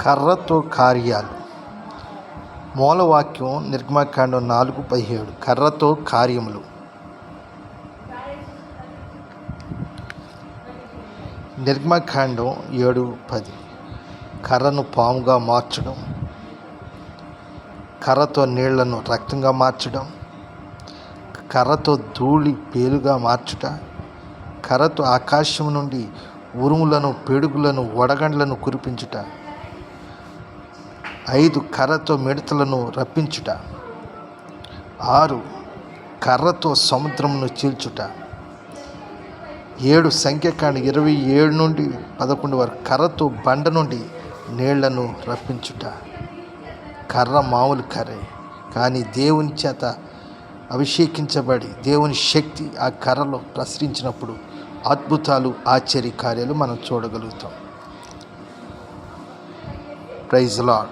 కర్రతో కార్యాలు. మూలవాక్యం నిర్గమకాండం 4:17. కర్రతో కార్యములు. నిర్గమకాండం 7:10. కర్రను పాముగా మార్చడం, కర్రతో నీళ్లను రక్తంగా మార్చడం, కర్రతో ధూళి పేలుగా మార్చుట, కర్రతో ఆకాశం నుండి ఉరుములను, పిడుగులను, వడగండ్లను కురిపించుట, 5 కర్రతో మిడతలను రప్పించుట, 6 కర్రతో సముద్రమును చీల్చుట, 7 సంఖ్యాకాండం 27-11 వరకు కర్రతో బండ నుండి నీళ్లను రప్పించుట. కర్ర మామూలు కర్రే, కానీ దేవుని చేత అభిషేకించబడి దేవుని శక్తి ఆ కర్రలో ప్రసరించినప్పుడు అద్భుతాలు, ఆశ్చర్య కార్యాలు మనం చూడగలుగుతాం. Praise lord.